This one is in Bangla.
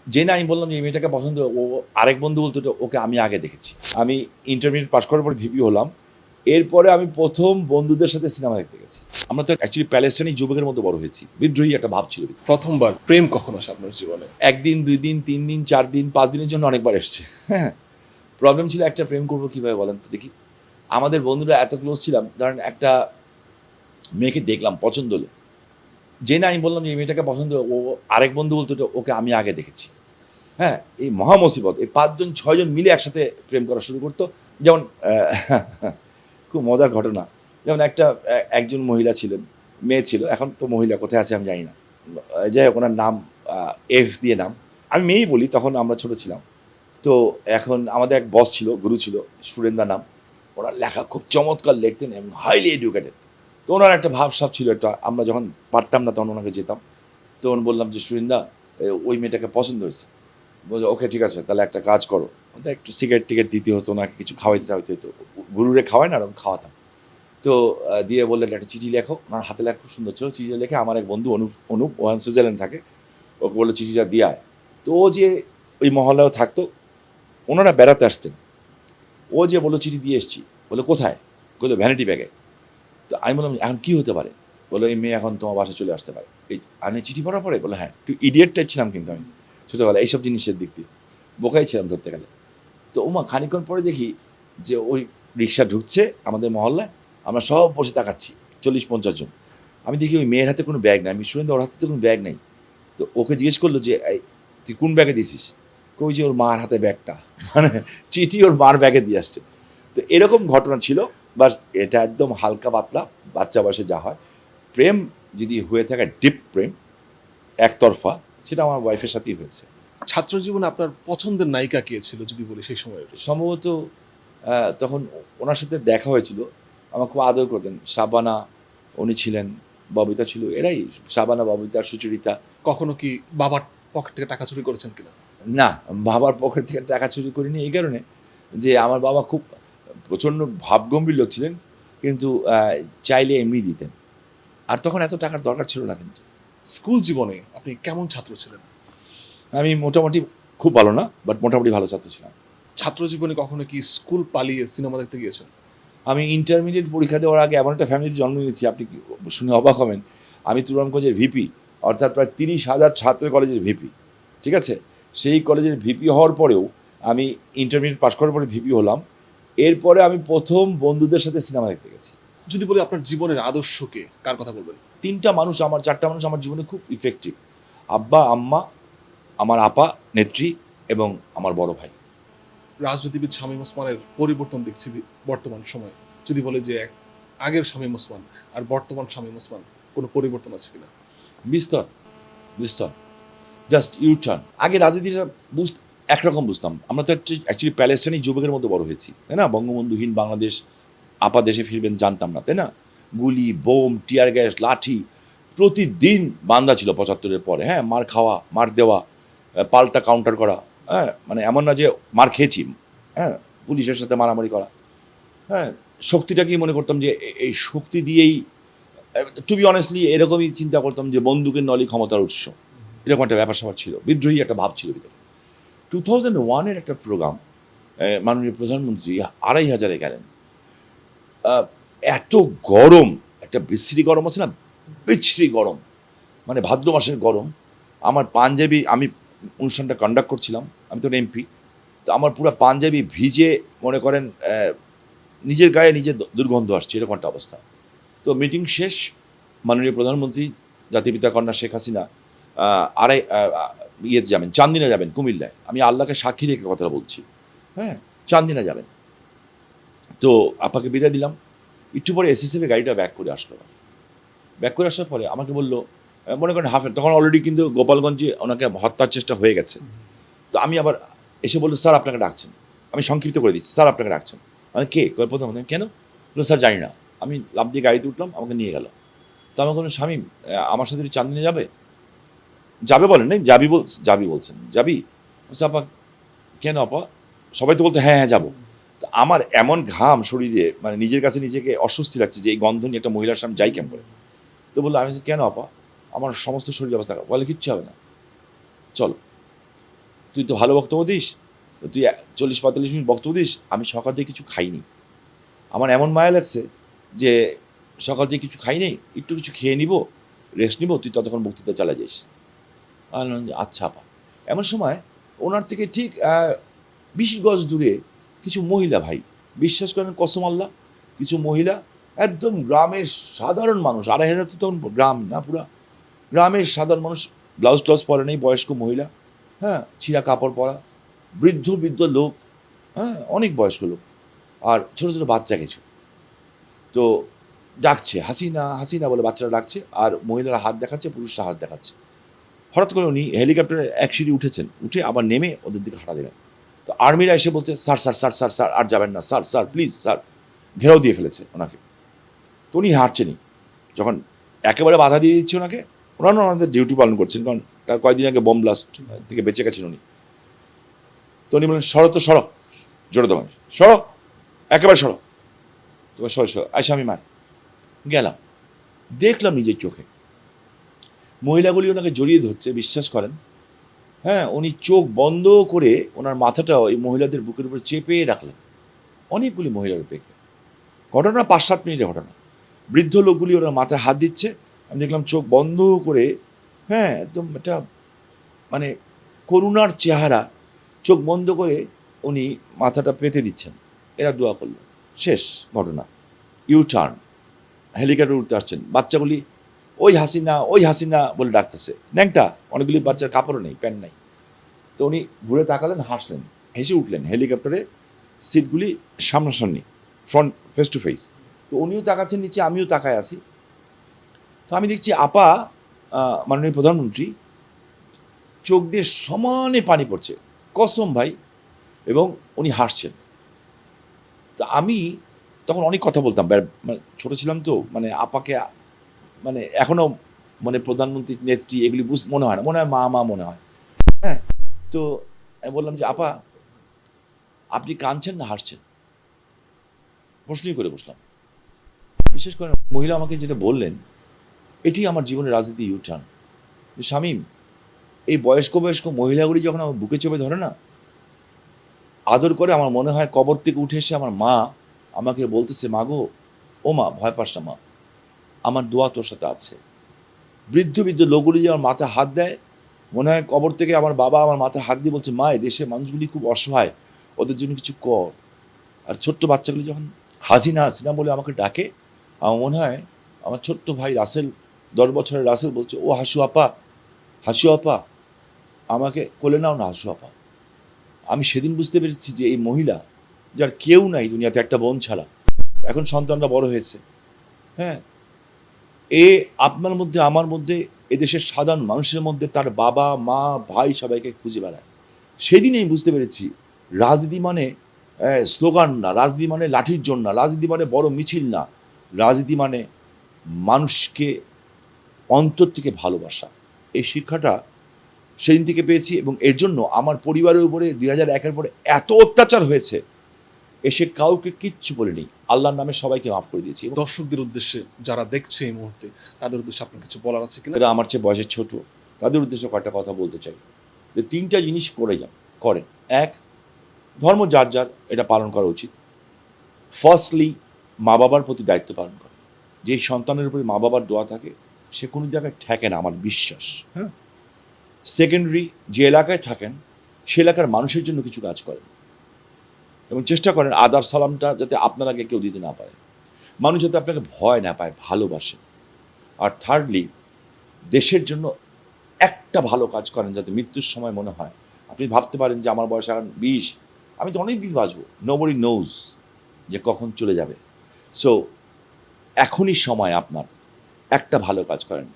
জেনে আমি বললাম যে এই মেয়েটাকে পছন্দ, ও আরেক বন্ধু বলতো যে ওকে আমি আগে দেখেছি। আমি ইন্টারমিডিয়েট পাস করার পর ভিপি হলাম। এরপরে আমি প্রথম বন্ধুদের সাথে সিনেমা দেখতে গেছি। আমরা তো অ্যাকচুয়ালি প্যালেস্টাইনি যুবকের মতো বড় হয়েছি। বিদ্রোহী একটা ভাব ছিল ভিতরে। প্রথমবার প্রেম কখন আসে আপনার জীবনে? ১ দিন, ২ দিন, ৩ দিন, ৪ দিন, ৫ দিনের জন্য অনেকবার এসছে। হ্যাঁ? প্রবলেম ছিল একটা প্রেম করব কিভাবে বলেন তো দেখি? আমাদের বন্ধুরা এত ক্লোজ ছিলাম, ধরেন একটা মেয়েকে দেখলাম, পছন্দ হলো। জেনে আমি বললাম যে এই মেয়েটাকে পছন্দ, ও আরেক বন্ধু বলতো যে ওকে আমি আগে দেখেছি। হ্যাঁ? এই মহা মুসিবত। এই ৫ জন ৬ জন মিলে একসাথে প্রেম করা শুরু করত। যেমন খুব মজার ঘটনা। যেমন একটা একজন মহিলা ছিলেন, মেয়ে ছিল। এখন তো মহিলা কোথায় আছে আমি জানি না। যাই হোক ওনার নাম এফ দিয়ে নাম। আমি মেয়েই বলি, তখন আমরা ছোট ছিলাম। তো এখন আমাদের এক বস ছিল, গুরু ছিল, সুরেন্দা নাম। ওনার লেখা খুব চমৎকার লিখতেন এবং হাইলি এডুকেটেড। তো ওনার একটা ভাবসাব ছিল একটা, আমরা যখন পারতাম না তখন ওনাকে যেতাম। তখন বললাম যে, "সুরিন্দা, ওই মেয়েটাকে পছন্দ হয়েছে।" বলছে, "ওকে ঠিক আছে, তাহলে একটা কাজ করো।" ওদের একটু সিগারেট-টিগারেট দিতে হতো, ওনাকে কিছু খাওয়াইতে-টাওয়াইতে হতো। গুরুরে খাওয়ায় না, ওরকম খাওয়াতাম। তো দিয়ে বললেন, "একটা চিঠি লেখো।" ওনার হাতে লেখা খুব সুন্দর ছিল। চিঠিটা লিখে আমার এক বন্ধু অনুপ ও সুইজারল্যান্ড থাকে। ওকে বলল, "চিঠিটা দিয়ে আয়।" তো ও যে ওই মহল্লায়ও থাকতো, ওনারা বেড়াতে আসতেন। ও যে বলল, "চিঠি দিয়ে এসেছি।" বলল, "কোথায়?" কইল, "ভ্যানিটি ব্যাগে।" তো আমি বললাম, "এখন কি হতে পারে?" বলল, "এই মেয়ে এখন তোমার বাসায় চলে আসতে পারে।" এই আমি চিঠি পড়ার পরে? বলল, "হ্যাঁ।" একটু ইডিয়েট টাইপ ছিলাম কিন্তু আমি ছোটবেলায় এইসব জিনিসের দিক দিয়ে। বোকাই ছিলাম ধরতে গেলে। তো ওমা খানিকক্ষণ পরে দেখি যে ওই রিক্সা ঢুকছে আমাদের মহল্লায়। আমরা সব বসে তাকাচ্ছি ৪০-৫০ জন। আমি দেখি ওই মেয়ের হাতে কোনো ব্যাগ নাই। আমি শুনে ওর হাতে তো কোনো ব্যাগ নেই। তো ওকে জিজ্ঞেস করলো যে, "এই তুই কোন ব্যাগে দিছিস?" কই যে ওর মার হাতে ব্যাগটা। মানে চিঠি ওর মার ব্যাগে দিয়ে আসছে। তো এরকম ঘটনা ছিল। বাস এটা একদম হালকা পাতলা, বাচ্চা বয়সে যা হয়। প্রেম যদি হয়ে থাকে ডিপ প্রেম, একতরফা, সেটা আমার ওয়াইফের সাথেই হয়েছে। ছাত্র জীবনে আপনার পছন্দের নায়িকা কে ছিল যদি বলি সেই সময়ের? সম্ভবত তখন ওনার সাথে দেখা হয়েছিল। আমার খুব আদর করতেন। শাবানা উনি ছিলেন, ববিতা ছিল। এরাই শাবানা, ববিতা, সুচরিতা। কখনো কি বাবার পকেট থেকে টাকা চুরি করেছেন কিনা? না, বাবার পকেট থেকে টাকা চুরি করিনি এই কারণে যে আমার বাবা খুব প্রচণ্ড ভাবগম্ভীর লোক ছিলেন। কিন্তু চাইলে এমনি দিতেন। আর তখন এত টাকার দরকার ছিল না কিন্তু। স্কুল জীবনে আপনি কেমন ছাত্র ছিলেন? আমি মোটামুটি খুব ভালো না, বাট মোটামুটি ভালো ছাত্র ছিলাম। ছাত্র জীবনে কখনো কি স্কুল পালিয়ে সিনেমা দেখতে গিয়েছেন? আমি ইন্টারমিডিয়েট পরীক্ষা দেওয়ার আগে এমন একটা ফ্যামিলিতে জন্ম নিয়েছি, আপনি কি শুনে অবাক হবেন। আমি তুরানগঞ্জের ভিপি, অর্থাৎ প্রায় ৩০,০০০ ছাত্রের কলেজের ভিপি। ঠিক আছে? সেই কলেজের ভিপি হওয়ার পরেও আমি ইন্টারমিডিয়েট পাস করার পরে ভিপি হলাম। এরপরে আমি প্রথম বন্ধুদের সাথে সিনেমা দেখতে গেছি। যদি বলি আপনার জীবনের আদর্শ কে? কার কথা বলবেন? ৩টা মানুষ, আমার ৪টা মানুষ আমার জীবনে খুব ইফেক্টিভ। আব্বা, আম্মা, আমার আপা, নেত্রী এবং আমার বড় ভাই। রাজনীতিবিদ শামীম ওসমানের পরিবর্তন দেখছি বর্তমান সময়ে। যদি বলি যে আগের শামীম ওসমান আর বর্তমান শামীম ওসমান কোনো পরিবর্তন আছে কিনা? বিস্তর, বিস্তর। Just U-turn. আগে রাজনীতিটা একরকম বুঝতাম। আমরা তো অ্যাকচুয়ালি প্যালেস্টাইনি যুবকের মতো বড় হয়েছি। তাই না? বঙ্গবন্ধুহীন বাংলাদেশ, আপা দেশে ফিরবেন জানতাম না। তাই না? গুলি, বোম, টিয়ার গ্যাস, লাঠি প্রতিদিন বান্দা ছিল ৭৫ এর পরে। হ্যাঁ? মার খাওয়া, মার দেওয়া, পাল্টা কাউন্টার করা। হ্যাঁ? মানে এমন না যে মার খেয়েছি। হ্যাঁ? পুলিশের সাথে মারামারি করা। হ্যাঁ? শক্তিটাকেই মনে করতাম যে এই শক্তি দিয়েই টু বি অনেস্টলি এরকমই চিন্তা করতাম যে বন্দুকের নলই ক্ষমতার উৎস। এরকম একটা ব্যাপার-স্যাপার ছিল। বিদ্রোহী একটা ভাব ছিল ভিতরে। 2001 এর একটা প্রোগ্রাম, মাননীয় প্রধানমন্ত্রী ২,৫০০ এ গেলেন। আ এত গরম, একটা বিশ্রী গরম আছে না? বিচ্ছিরি গরম। মানে ভাদ্র মাসের গরম। আমার পাঞ্জাবি, আমি অনুষ্ঠানটা কন্ডাক্ট করছিলাম। আমি তো এমপি। তো আমার পুরা পাঞ্জাবি ভিজে মনে করেন নিজের গায়ে নিজের দুর্গন্ধ আসছে, এরকম একটা অবস্থা। তো মিটিং শেষ, মাননীয় প্রধানমন্ত্রী জাতির পিতা কন্যা শেখ হাসিনা আ আড়াই আ আ ইয়েতে যাবেন, চান্দিনা যাবেন কুমিল্লায়। আমি আল্লাহকে সাক্ষী রেখে কথাটা বলছি। হ্যাঁ? চান্দিনা যাবেন। তো আপাকে বিদায় দিলাম। একটু পরে এসএসএফ এর গাড়িটা ব্যাক করে আসলো। ব্যাক করে আসার পরে আমাকে বলল, মনে করেন তখন অলরেডি কিন্তু গোপালগঞ্জে ওনাকে হত্যার চেষ্টা হয়ে গেছে। তো আমি আবার এসে বলল, "স্যার আপনাকে ডাকছেন।" আমি সংক্ষিপ্ত করে দিচ্ছি, "স্যার আপনাকে ডাকছেন।" আমি, "কে?" কয় প্রধানমন্ত্রী। "কেন?" বলল, "স্যার জানি না।" আমি লাফ দিয়ে গাড়িতে উঠলাম, আমাকে নিয়ে গেল। তো আমি বললাম, "শামীম, আমার সাথে একটু চান্দিনা যাবে?" যাবে বলেন নাই, যাবি বলছেন। "যাবি?" বলছে, "আপা কেন আপা?" সবাই তো বলতো, "হ্যাঁ, হ্যাঁ যাবো।" তো আমার এমন ঘাম শরীরে, মানে নিজের কাছে নিজেকে অস্বস্তি লাগছে যে এই গন্ধ নিয়ে একটা মহিলার সামনে যাই কেমন করে? তো বলল, আমি বলছি, "কেন আপা? আমার সমস্ত শরীর অবস্থা খারাপ।" বলে, "কিচ্ছু হবে না। চলো।" তুই তো ভালো বক্তব্য দিস, তুই 40-45 মিনিট বক্তব্য দিস, আমি সকাল থেকে কিছু খাইনি, আমার এমন মায়া লাগছে যে সকাল থেকে কিছু খাই নেই, একটু কিছু খেয়ে নিব, রেস্ট নিব, তুই ততক্ষণ বক্তৃতা চালা যাইস। আমি বললাম যে আচ্ছা আপা। এমন সময় ওনার থেকে ঠিক 20 গজ দূরে কিছু মহিলা ভাই, বিশ্বাস করেন কসম আল্লাহ, কিছু মহিলা একদম গ্রামের সাধারণ মানুষ, 2,500 তো তখন গ্রাম না, পুরা গ্রামের সাধারণ মানুষ, ব্লাউজ ট্লাউজ পরে নেই, বয়স্ক মহিলা, হ্যাঁ, ছিঁড়া কাপড় পরা, বৃদ্ধ বৃদ্ধ লোক, হ্যাঁ, অনেক বয়স্ক লোক, আর ছোটো ছোটো বাচ্চা কিছু। তো ডাকছে হাসিনা হাসিনা বলে বাচ্চারা ডাকছে, আর মহিলারা হাত দেখাচ্ছে, পুরুষরা হাত দেখাচ্ছে। হঠাৎ করে উনি হেলিকপ্টারে এক সিঁড়ি উঠেছেন, উঠে আবার নেমে ওদের দিকে হাঁটা দিলেন। তো আর্মিরা এসে বলছে sir sir sir sir sir আর যাবেন না, স্যার স্যার প্লিজ স্যার, ঘেরাও দিয়ে ফেলেছে ওনাকে। তো উনি হাঁটছেনই, যখন একেবারে বাধা দিয়ে দিচ্ছে ওনাকে, ওনারা ওনাদের ডিউটি পালন করছেন, কারণ তার কয়েকদিন আগে বম ব্লাস্ট থেকে বেঁচে গেছেন উনি। তো উনি বলেন সড়ক, তো সড়ক, জোরে দোকান সড়ক, একেবারে সড়ক, তোমার সর সর আইসা আমি মায় গেলাম, দেখলাম নিজের চোখে মহিলাগুলি ওনাকে জড়িয়ে ধরছে, বিশ্বাস করেন, হ্যাঁ, উনি চোখ বন্ধ করে ওনার মাথাটা ওই মহিলাদের বুকের উপরে চেপে রাখলেন, অনেকগুলি মহিলার উপরে। ঘটনা 5-7 মিনিটের ঘটনা। বৃদ্ধ লোকগুলি ওনার মাথায় হাত দিচ্ছে, আমি দেখলাম চোখ বন্ধ করে, হ্যাঁ, একদম একটা মানে করুণার চেহারা, চোখ বন্ধ করে উনি মাথাটা পেতে দিচ্ছেন, এরা দোয়া করলো, শেষ ঘটনা। ইউ টার্ন, হেলিকপ্টার উঠতে আসছেন, বাচ্চাগুলি ওই হাসিনা বলে ডাকতেছে, ন্যাংটা, অনেকগুলি বাচ্চার কাপড়ও নেই, প্যান্ট নেই। তো উনি ঘুরে তাকালেন, হাসলেন, হেসে উঠলেন, হেলিকপ্টারে সিটগুলি সামনাসামনি, ফ্রন্ট ফেস টু ফেস। তো উনিও তাকাচ্ছেন নিচে, আমিও তাকায় আছি। তো আমি দেখছি আপা, মাননীয় প্রধানমন্ত্রী, চোখ দিয়ে সমানে পানি পড়ছে, কসম ভাই, এবং উনি হাসছেন। তো আমি তখন অনেক কথা বলতাম, মানে ছোটো ছিলাম তো, মানে আপাকে মানে এখনও মানে প্রধানমন্ত্রী, নেত্রী, এগুলি মনে হয় না, মনে হয় মা মনে হয়, হ্যাঁ। তো আমি বললাম যে আপা, আপনি কাঁদছেন না হাসছেন, প্রশ্নই করে বসলাম। বিশেষ করে মহিলা আমাকে যেটা বললেন, এটি আমার জীবনের রাজনীতি ইউটার্ন। শামীম, এই বয়স্ক মহিলাগুলি যখন আমার বুকে চেপে ধরে না, আদর করে, আমার মনে হয় কবর থেকে উঠে এসে আমার মা আমাকে বলতেছে, মা গো, ও মা, ভয় পাস না মা, আমার দোয়া তোর সাথে আছে। বৃদ্ধ লোকগুলি যে আমার মাথায় হাত দেয়, মনে হয় কবর থেকে আমার বাবা আমার মাথায় হাত দিয়ে বলছে, মা, এই দেশের মানুষগুলি খুব অসহায়, ওদের জন্য কিছু কর। আর ছোট্ট বাচ্চাগুলি যখন হাসিনা বলে আমাকে ডাকে, আমার মনে হয় আমার ছোট্ট ভাই রাসেল, 10 বছরের রাসেল বলছে, ও হাসু আপা, আমাকে কোলে নাও না হাসু আপা। আমি সেদিন বুঝতে পেরেছি যে এই মহিলা, যার কেউ নাই দুনিয়াতে, একটা বোন ছাড়া, এখন সন্তানরা বড় হয়েছে, হ্যাঁ, এ আপনার মধ্যে, আমার মধ্যে, এদেশের সাধারণ মানুষের মধ্যে তার বাবা মা ভাই সবাইকে খুঁজে বেড়ায়। সেদিন আমি বুঝতে পেরেছি রাজনীতি মানে স্লোগান না, রাজনীতি মানে লাঠির জন্য না, রাজনীতি মানে বড় মিছিল না, রাজনীতি মানে মানুষকে অন্তর থেকে ভালোবাসা। এই শিক্ষাটা সেদিন থেকে পেয়েছি, এবং এর জন্য আমার পরিবারের উপরে 2001-এর পরে এত অত্যাচার হয়েছে, এসে কাউকে কিচ্ছু বলিনি, আল্লাহর নামে সবাইকে মাফ করে দিয়েছি। দর্শকদের উদ্দেশ্যে, যারা দেখছে এই মুহূর্তে, তাদের উদ্দেশ্যে আপনার কিছু বলার আছে কিনা? এরা আমার চেয়ে বয়সে ছোট, তাদের উদ্দেশ্যে কয়েকটা কথা বলতে চাই। যে 3টা জিনিস করেন। 1, ধর্ম যার যার, এটা পালন করা উচিত। ফার্স্টলি, মা বাবার প্রতি দায়িত্ব পালন করে। যে সন্তানের উপরে মা বাবার দোয়া থাকে, সে কোনো জায়গায় ঠেকে না, আমার বিশ্বাস, হ্যাঁ। সেকেন্ডারি, যে এলাকায় থাকেন সে এলাকার মানুষের জন্য কিছু কাজ করেন, এবং চেষ্টা করেন আদাব সালামটা যাতে আপনার আগে কেউ দিতে না পারে, মানুষ যাতে আপনাকে ভয় না পায়, ভালোবাসে। আর থার্ডলি, দেশের জন্য একটা ভালো কাজ করেন, যাতে মৃত্যুর সময় মনে হয়, আপনি ভাবতে পারেন যে আমার বয়স এখন 20, আমি তো অনেক দিন বাঁচবো, নোবডি নোজ যে কখন চলে যাবে। সো এখনই সময় আপনার একটা ভালো কাজ করেন।